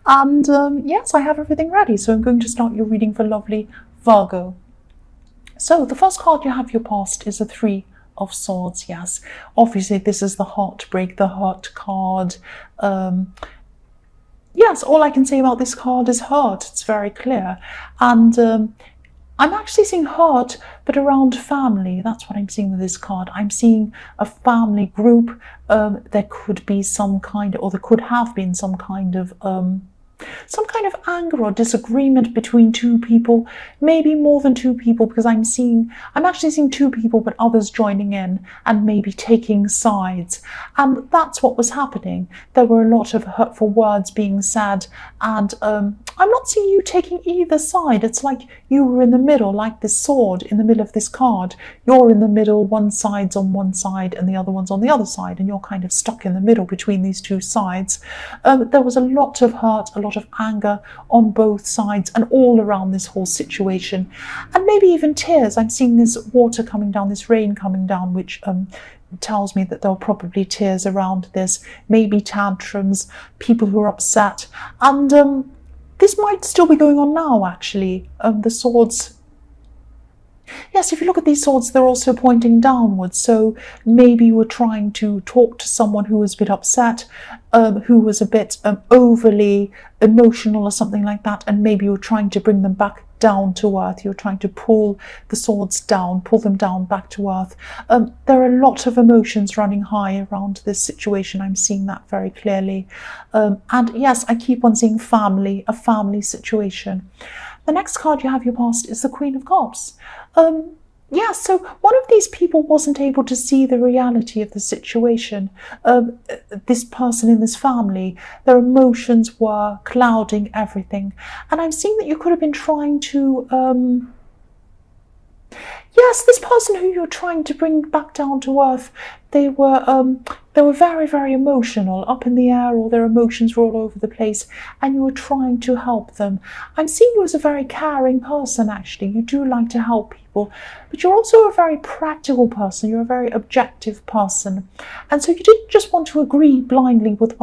And yes, I have everything ready. So I'm going to start your reading for lovely Virgo. So the first card you have your past is the Three of Swords. Yes, obviously this is the heartbreak, the hurt card. Yes, all I can say about this card is hurt. It's very clear. And I'm actually seeing hurt, but around family. That's what I'm seeing with this card. I'm seeing a family group. There could be some kind, or there could have been some kind of anger or disagreement between two people, maybe more than two people, because I'm actually seeing two people, but others joining in and maybe taking sides. And that's what was happening. There were a lot of hurtful words being said, and I'm not seeing you taking either side. It's like you were in the middle, like this sword in the middle of this card. You're in the middle, one side's on one side and the other one's on the other side, and you're kind of stuck in the middle between these two sides. There was a lot of hurt, a lot of anger on both sides and all around this whole situation, and maybe even tears. I'm seeing this water coming down, this rain coming down, which tells me that there were probably tears around this, maybe tantrums, people who are upset, and this might still be going on now, actually. The swords, yes, if you look at these swords, they're also pointing downwards. So maybe you were trying to talk to someone who was a bit upset, who was a bit overly emotional or something like that, and maybe you were trying to bring them back down to earth. You're trying to pull the swords down, pull them down back to earth. There are a lot of emotions running high around this situation. I'm seeing that very clearly. And yes, I keep on seeing family, a family situation. The next card you have your past is the Queen of Cups. Yeah, so one of these people wasn't able to see the reality of the situation. This person in this family, their emotions were clouding everything. And I'm seeing that you could have been trying to... yes, this person who you're trying to bring back down to earth, they were very, very emotional, up in the air, all their emotions were all over the place, and you were trying to help them. I'm seeing you as a very caring person, actually. You do like to help people, but you're also a very practical person. You're a very objective person. And so you didn't just want to agree blindly with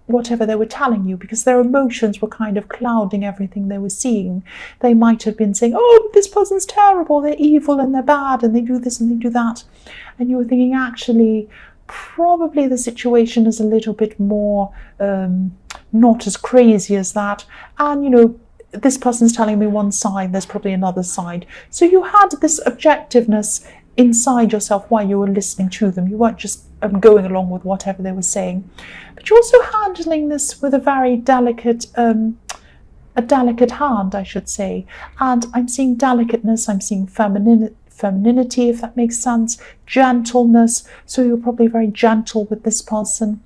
whatever they were telling you, because their emotions were kind of clouding everything they were seeing. They might have been saying, oh, this person's terrible, they're evil and they're bad and they do this and they do that. And you were thinking, actually, probably the situation is a little bit more not as crazy as that. And, you know, this person's telling me one side, there's probably another side. So you had this objectiveness inside yourself while you were listening to them. You weren't just going along with whatever they were saying. But you're also handling this with a very delicate hand, I should say. And I'm seeing delicateness, I'm seeing femininity, if that makes sense, gentleness. So you're probably very gentle with this person.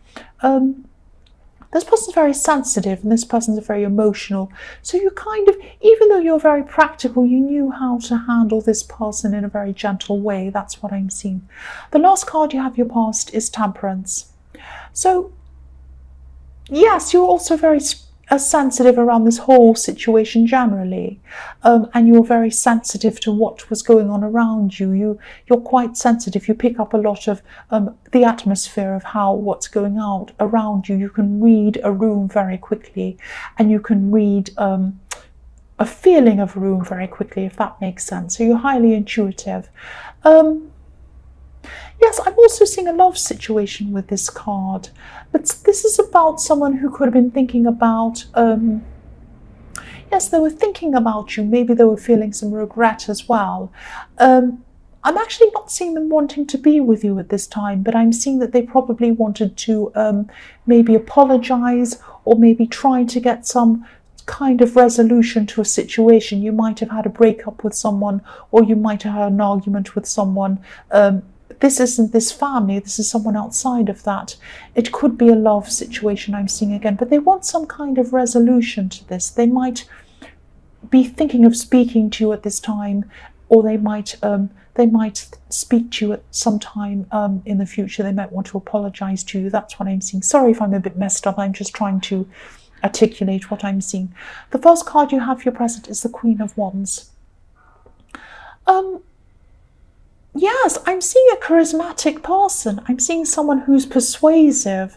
This person's very sensitive and this person's very emotional. So you kind of, even though you're very practical, you knew how to handle this person in a very gentle way. That's what I'm seeing. The last card you have your past is Temperance. So yes, you're also very sensitive around this whole situation generally, and you're very sensitive to what was going on around you. You're quite sensitive. You pick up a lot of the atmosphere of what's going out around you. You can read a room very quickly, and you can read a feeling of a room very quickly, if that makes sense. So you're highly intuitive. Yes, I'm also seeing a love situation with this card, but this is about someone who could have been thinking about, yes, they were thinking about you. Maybe they were feeling some regret as well. I'm actually not seeing them wanting to be with you at this time, but I'm seeing that they probably wanted to maybe apologize, or maybe try to get some kind of resolution to a situation. You might have had a breakup with someone, or you might have had an argument with someone. This isn't this family, this is someone outside of that. It could be a love situation I'm seeing again, but they want some kind of resolution to this. They might be thinking of speaking to you at this time, or they might speak to you at some time in the future. They might want to apologize to you. That's what I'm seeing. Sorry if I'm a bit messed up. I'm just trying to articulate what I'm seeing. The first card you have for your present is the Queen of Wands. Yes, I'm seeing a charismatic person. I'm seeing someone who's persuasive,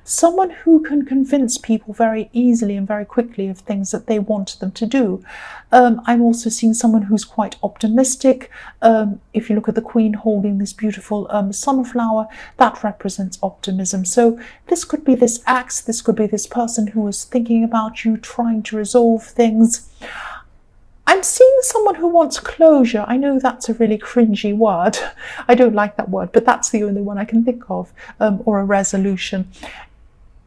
someone who can convince people very easily and very quickly of things that they want them to do. I'm also seeing someone who's quite optimistic. If you look at the Queen holding this beautiful sunflower, that represents optimism. So this could be this ex, this could be this person who is thinking about you, trying to resolve things. I'm seeing someone who wants closure. I know that's a really cringy word. I don't like that word, but that's the only one I can think of, or a resolution.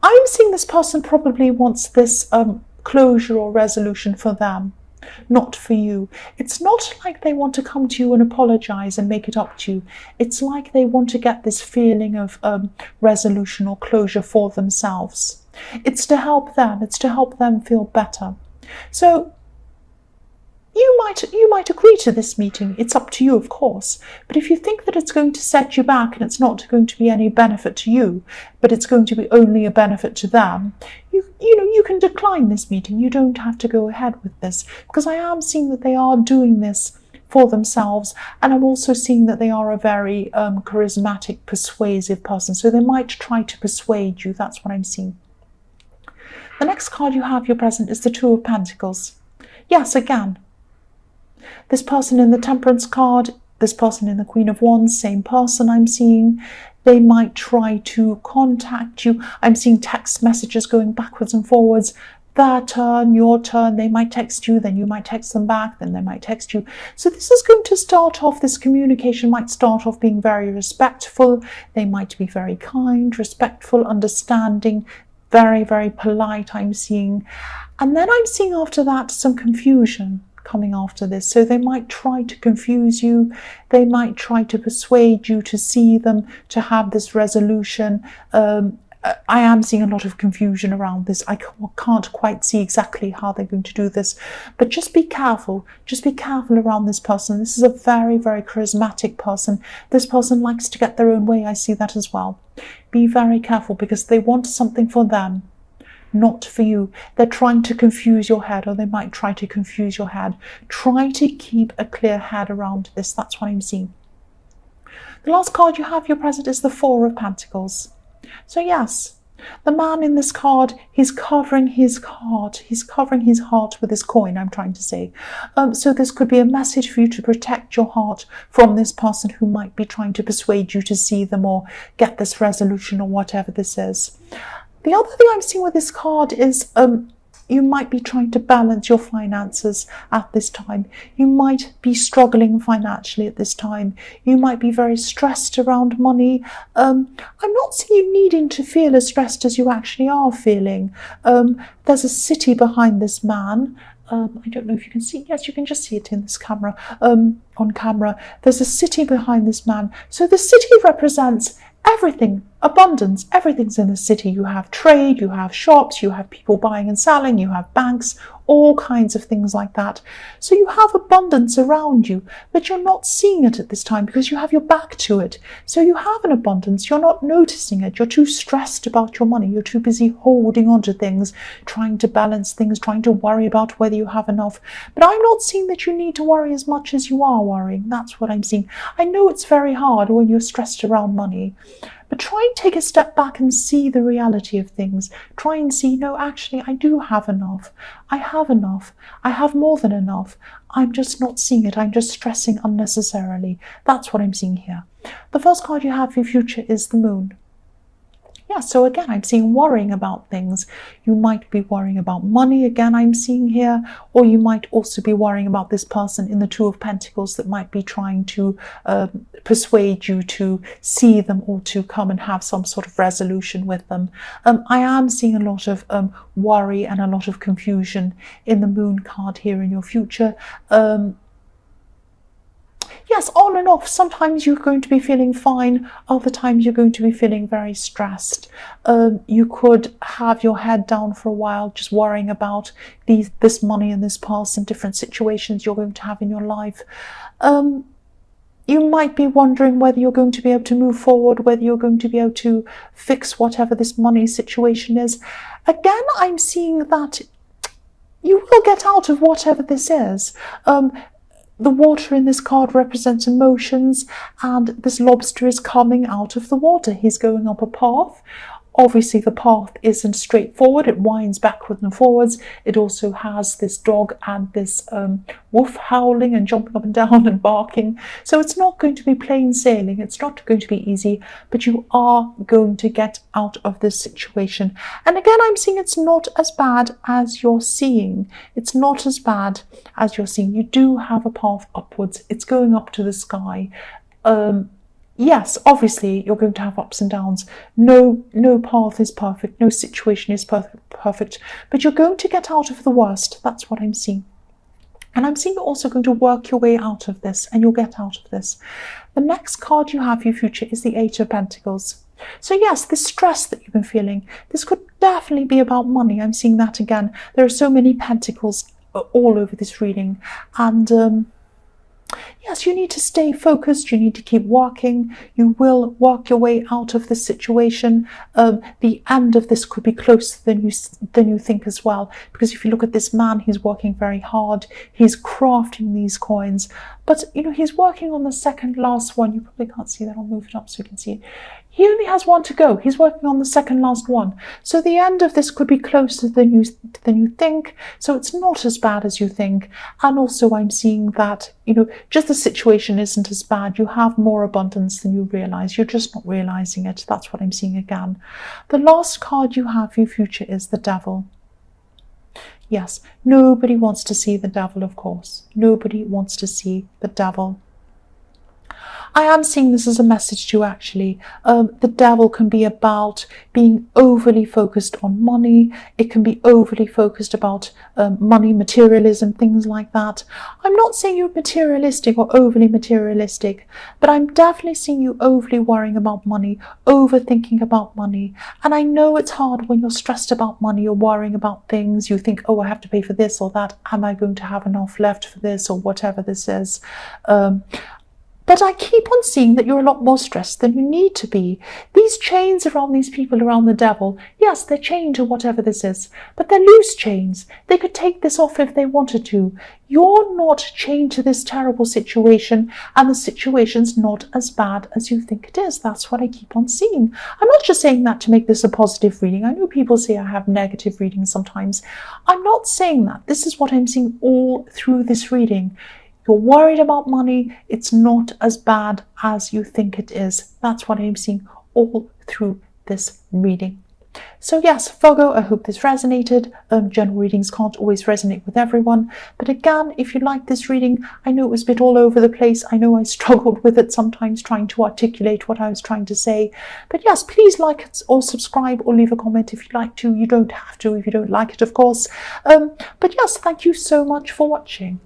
I'm seeing this person probably wants this closure or resolution for them, not for you. It's not like they want to come to you and apologize and make it up to you. It's like they want to get this feeling of resolution or closure for themselves. It's to help them. It's to help them feel better. So you might agree to this meeting. It's up to you, of course. But if you think that it's going to set you back and it's not going to be any benefit to you, but it's going to be only a benefit to them, you can decline this meeting. You don't have to go ahead with this, because I am seeing that they are doing this for themselves, and I'm also seeing that they are a very charismatic, persuasive person. So they might try to persuade you. That's what I'm seeing. The next card you have, your present, is the Two of Pentacles. Yes, again, this person in the Temperance card, this person in the Queen of Wands, same person I'm seeing. They might try to contact you. I'm seeing text messages going backwards and forwards. Their turn, your turn. They might text you, then you might text them back, then they might text you. So this is going to start off, this communication might start off being very respectful. They might be very kind, respectful, understanding, very, very polite, I'm seeing. And then I'm seeing after that some confusion coming after this. So they might try to confuse you. They might try to persuade you to see them, to have this resolution. I am seeing a lot of confusion around this. I can't quite see exactly how they're going to do this, but just be careful. Just be careful around this person. This is a very, very charismatic person. This person likes to get their own way. I see that as well. Be very careful, because they want something for them, not for you. They're trying to confuse your head, or they might try to confuse your head. Try to keep a clear head around this. That's what I'm seeing. The last card you have, your present, is the Four of Pentacles. So yes, the man in this card, he's covering his heart. He's covering his heart with his coin, I'm trying to say. So this could be a message for you to protect your heart from this person who might be trying to persuade you to see them or get this resolution or whatever this is. The other thing I'm seeing with this card is you might be trying to balance your finances at this time. You might be struggling financially at this time. You might be very stressed around money. I'm not seeing you needing to feel as stressed as you actually are feeling. There's a city behind this man. I don't know if you can see. Yes, you can just see it in this camera. On camera, there's a city behind this man. So the city represents everything, abundance. Everything's in the city. You have trade, you have shops, you have people buying and selling, you have banks, all kinds of things like that. So you have abundance around you, but you're not seeing it at this time because you have your back to it. So you have an abundance, you're not noticing it. You're too stressed about your money. You're too busy holding on to things, trying to balance things, trying to worry about whether you have enough. But I'm not seeing that you need to worry as much as you are worrying. That's what I'm seeing. I know it's very hard when you're stressed around money, but try and take a step back and see the reality of things. Try and see, no, actually, I do have enough. I have enough. I have more than enough. I'm just not seeing it. I'm just stressing unnecessarily. That's what I'm seeing here. The first card you have for your future is the Moon. Yeah, so again, I'm seeing worrying about things. You might be worrying about money, again, I'm seeing here, or you might also be worrying about this person in the Two of Pentacles that might be trying to persuade you to see them or to come and have some sort of resolution with them. I am seeing a lot of worry and a lot of confusion in the Moon card here in your future. Yes, on and off. Sometimes you're going to be feeling fine. Other times you're going to be feeling very stressed. You could have your head down for a while, just worrying about this money and this past and different situations you're going to have in your life. You might be wondering whether you're going to be able to move forward, whether you're going to be able to fix whatever this money situation is. Again, I'm seeing that you will get out of whatever this is. The water in this card represents emotions, and this lobster is coming out of the water. He's going up a path Obviously, the path isn't straightforward. It winds backwards and forwards. It also has this dog and this wolf howling and jumping up and down and barking. So it's not going to be plain sailing. It's not going to be easy, but you are going to get out of this situation. And again, I'm seeing it's not as bad as you're seeing. It's not as bad as you're seeing. You do have a path upwards. It's going up to the sky. Yes, obviously you're going to have ups and downs. No path is perfect. No situation is perfect. But you're going to get out of the worst. That's what I'm seeing. And I'm seeing you're also going to work your way out of this, and you'll get out of this. The next card you have for your future is the Eight of Pentacles. So yes, this stress that you've been feeling, this could definitely be about money. I'm seeing that again. There are so many pentacles all over this reading. And yes, you need to stay focused. You need to keep working. You will work your way out of this situation. The end of this could be closer than you think as well. Because if you look at this man, he's working very hard. He's crafting these coins. But, you know, he's working on the second last one. You probably can't see that. I'll move it up so you can see it. He only has one to go. He's working on the second last one. So the end of this could be closer than you think. So it's not as bad as you think. And also I'm seeing that, you know, just the situation isn't as bad. You have more abundance than you realize. You're just not realizing it. That's what I'm seeing again. The last card you have for your future is the Devil. Yes, nobody wants to see the Devil, of course. Nobody wants to see the Devil. I am seeing this as a message to you, actually. The Devil can be about being overly focused on money. It can be overly focused about money, materialism, things like that. I'm not saying you're materialistic or overly materialistic, but I'm definitely seeing you overly worrying about money, overthinking about money. And I know it's hard when you're stressed about money, you're worrying about things. You think, oh, I have to pay for this or that. Am I going to have enough left for this or whatever this is? But I keep on seeing that you're a lot more stressed than you need to be. These chains around these people around the Devil, yes, they're chained to whatever this is, but they're loose chains. They could take this off if they wanted to. You're not chained to this terrible situation, and the situation's not as bad as you think it is. That's what I keep on seeing. I'm not just saying that to make this a positive reading. I know people say I have negative readings sometimes. I'm not saying that. This is what I'm seeing all through this reading. You're worried about money. It's not as bad as you think it is. That's what I'm seeing all through this reading. So yes, Virgo, I hope this resonated. General readings can't always resonate with everyone. But again, if you like this reading, I know it was a bit all over the place. I know I struggled with it sometimes trying to articulate what I was trying to say. But yes, please like it or subscribe or leave a comment if you'd like to. You don't have to if you don't like it, of course. But yes, thank you so much for watching.